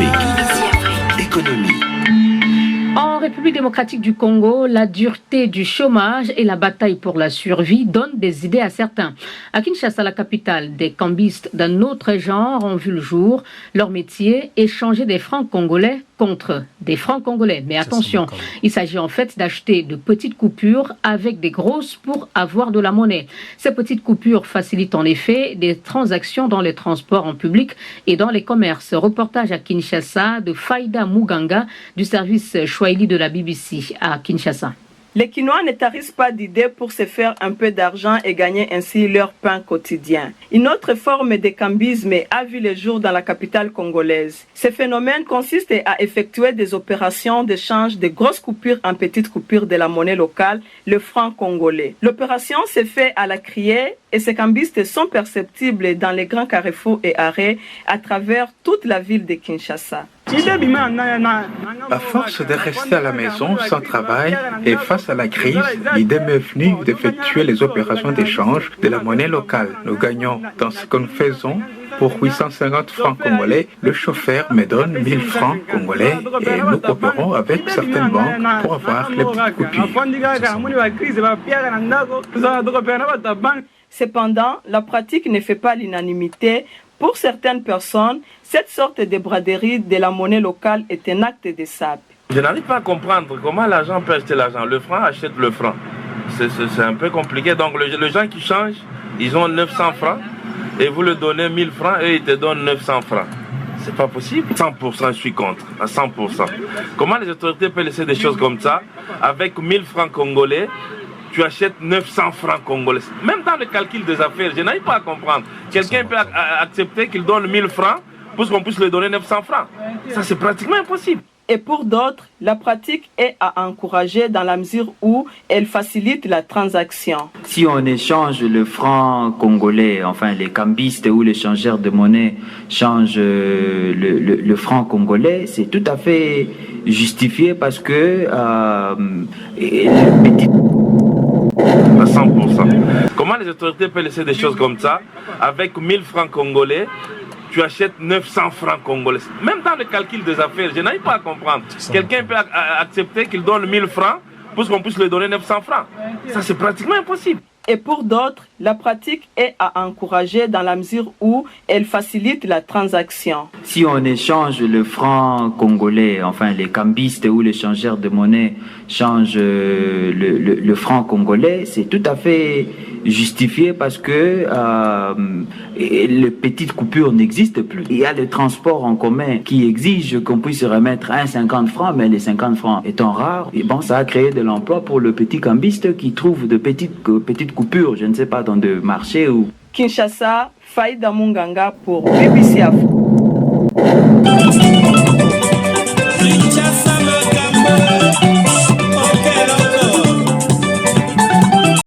Afrique. Économie. En République démocratique du Congo, la dureté du chômage et la bataille pour la survie donnent des idées à certains. À Kinshasa, la capitale, des cambistes d'un autre genre ont vu le jour. Leur métier, échanger des francs congolais contre des francs congolais. Mais attention, il s'agit en fait d'acheter de petites coupures avec des grosses pour avoir de la monnaie. Ces petites coupures facilitent en effet des transactions dans les transports en public et dans les commerces. Reportage à Kinshasa de Faïda Muganga du service Swahili de la BBC à Kinshasa. Les Kinois ne tarissent pas d'idées pour se faire un peu d'argent et gagner ainsi leur pain quotidien. Une autre forme de cambisme a vu le jour dans la capitale congolaise. Ce phénomène consiste à effectuer des opérations d'échange de grosses coupures en petites coupures de la monnaie locale, le franc congolais. L'opération se fait à la criée et ces cambistes sont perceptibles dans les grands carrefours et arrêts à travers toute la ville de Kinshasa. À force de rester à la maison sans travail et face à la crise, l'idée m'est venue d'effectuer les opérations d'échange de la monnaie locale. Nous gagnons dans ce que nous faisons. Pour 850 francs congolais, le chauffeur me donne 1000 francs congolais et nous coopérons avec certaines banques pour avoir les petites coupures. Cependant, la pratique ne fait pas l'unanimité. Pour certaines personnes, cette sorte de braderie de la monnaie locale est un acte de sape. Je n'arrive pas à comprendre comment l'argent peut acheter l'argent. Le franc achète le franc. C'est un peu compliqué. Donc les gens qui changent, ils ont 900 francs et vous leur donnez 1000 francs et ils te donnent 900 francs. C'est pas possible. 100% je suis contre, à 100%. Comment les autorités peuvent laisser des choses comme ça avec 1000 francs congolais? Tu achètes 900 francs congolais. Même dans le calcul des affaires, je n'arrive pas à comprendre. Quelqu'un peut accepter qu'il donne 1000 francs pour qu'on puisse lui donner 900 francs. Ça, c'est pratiquement impossible. Et pour d'autres, la pratique est à encourager dans la mesure où elle facilite la transaction. Si on échange le franc congolais, enfin les cambistes ou les changeurs de monnaie changent le franc congolais, c'est tout à fait justifié parce que le petit... À 100%. Comment les autorités peuvent laisser des choses comme ça avec 1000 francs congolais? Tu achètes 900 francs congolais. Même dans le calcul des affaires, je n'arrive pas à comprendre. Quelqu'un peut accepter qu'il donne 1000 francs pour qu'on puisse lui donner 900 francs. Ça, c'est pratiquement impossible. Et pour d'autres, la pratique est à encourager dans la mesure où elle facilite la transaction. Si on échange le franc congolais, enfin les cambistes ou les changeurs de monnaie changent le franc congolais, c'est tout à fait justifié parce que les petites coupures n'existent plus. Il y a le transport en commun qui exige qu'on puisse remettre 50 francs, mais les 50 francs étant rares, et bon, ça a créé de l'emploi pour le petit cambiste qui trouve de petites coupures, je ne sais pas, dans de marchés ou... Kinshasa, Faïda Muganga pour BBC Afrique.